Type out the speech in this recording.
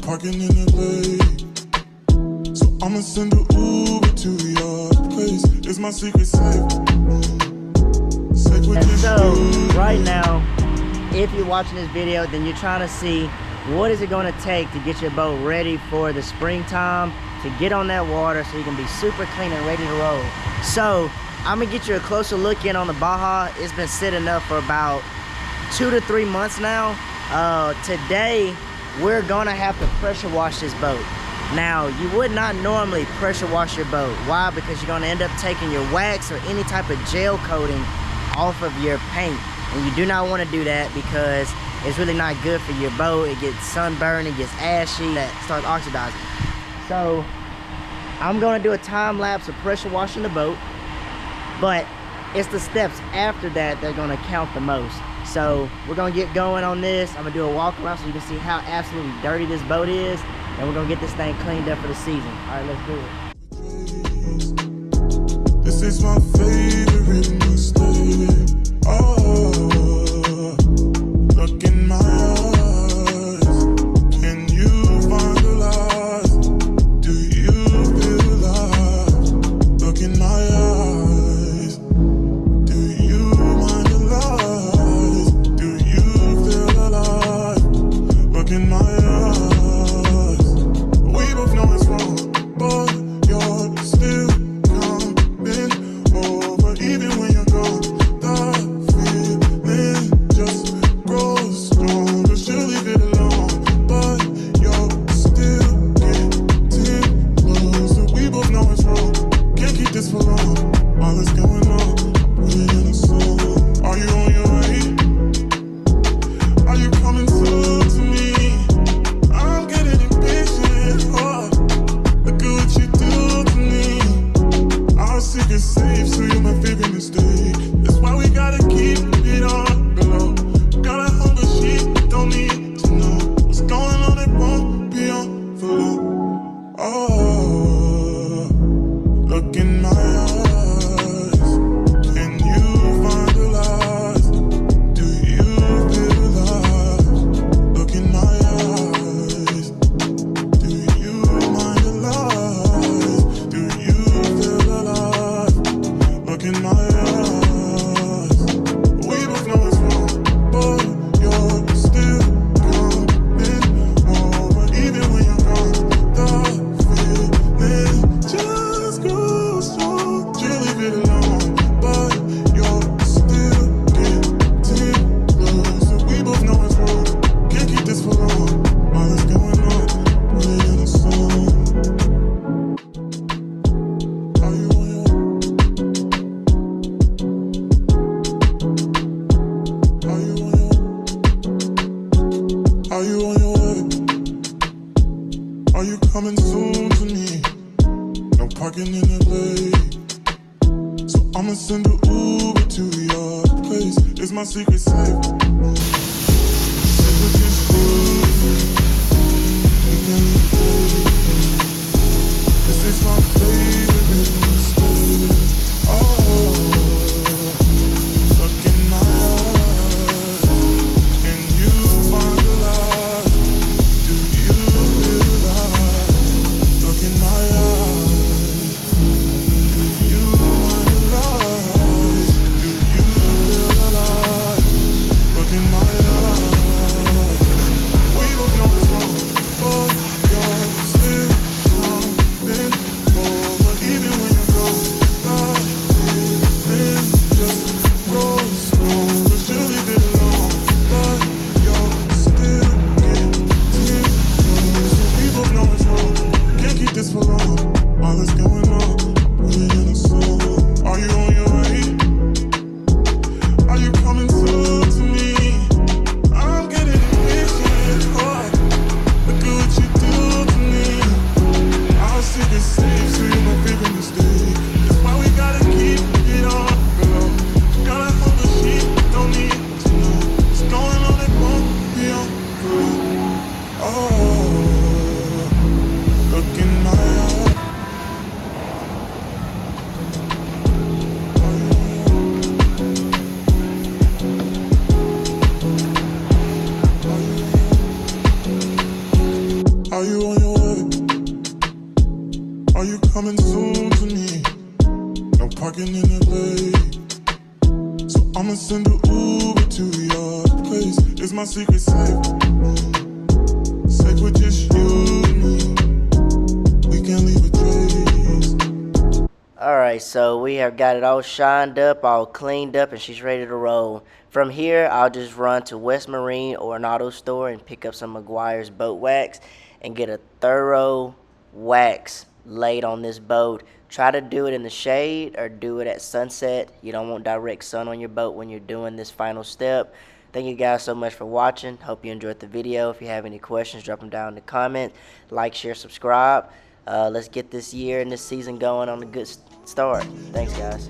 parking in LA, so I'ma send an Uber to your place. It's my secret safe. And so, right now, if you're watching this video, then you're trying to see what is it going to take to get your boat ready for the springtime, to get on that water so you can be super clean and ready to roll. So, I'm going to get you a closer look in on the Baja. It's been sitting up for about 2 to 3 months now. Today, we're going to have to pressure wash this boat. Now, you would not normally pressure wash your boat. Why? Because you're going to end up taking your wax or any type of gel coating off of your paint. And you do not want to do that because it's really not good for your boat. It gets sunburned, it gets ashy, that starts oxidizing. So, I'm going to do a time lapse of pressure washing the boat. But it's the steps after that that are going to count the most. So we're going to get going on this. I'm going to do a walk around so you can see how absolutely dirty this boat is. And we're going to get this thing cleaned up for the season. All right, let's do it. This is my favorite mistake. Oh, look in my eyes. Can you find the lies? Do you feel alive? Look in my eyes. Do you mind the lies? Do you feel alive? Look in my eyes. We both know it's wrong, but you're still coming over. Even when you're gone, the feeling just grows stronger. She'll leave it alone, but you're still getting closer. We both know it's wrong, can't keep this for long. All that's going on, put it in a song. Are you on your way? Are you coming soon to me? I'm getting impatient. Oh, look at what you do to me. Our secret safe, so you're my favorite mistake. That's why we gotta keep it on the low. Got a hunger sheet, don't need to know what's going on. It won't be on for long. Oh, look in my eyes. Can you find the lies? Do you feel alive? Look in my eyes. Do you mind the lies? Do you feel alive? Look in my eyes. We both know it's wrong, but you're still coming over. Even when you're gone, the feeling just grows strong. You leave it alone, but you're still getting closer. We both know it's wrong, can't keep this for long. All that's going on, put it in a song. Are you on your way? Are you on your way? Are you on your way? Are you coming soon to me? No parking in LA, so I'ma send an Uber to your place. It's my secret safe. This is my favorite mistake. Oh, look in my eyes. Can you find the lies? Do you feel alive? Look in my eyes. Do you mind the lies? Do you feel alive? Look in my eyes. Are you on your way? Are you coming soon to me? No parking in LA, so I'ma send an Uber to your place. Is my secret safe? Safe with just you and me. We can leave a trace. Alright, so we have got it all shined up, all cleaned up, and she's ready to roll. From here, I'll just run to West Marine or an auto store and pick up some Meguiar's boat wax and get a thorough wax laid on this boat. Try to do it in the shade or do it at sunset. You don't want direct sun on your boat when you're doing this final step. Thank you guys so much for watching. Hope you enjoyed the video. If you have any questions, drop them down in the comments. Like, share, subscribe. Let's get this year and this season going on a good start. Thanks, guys.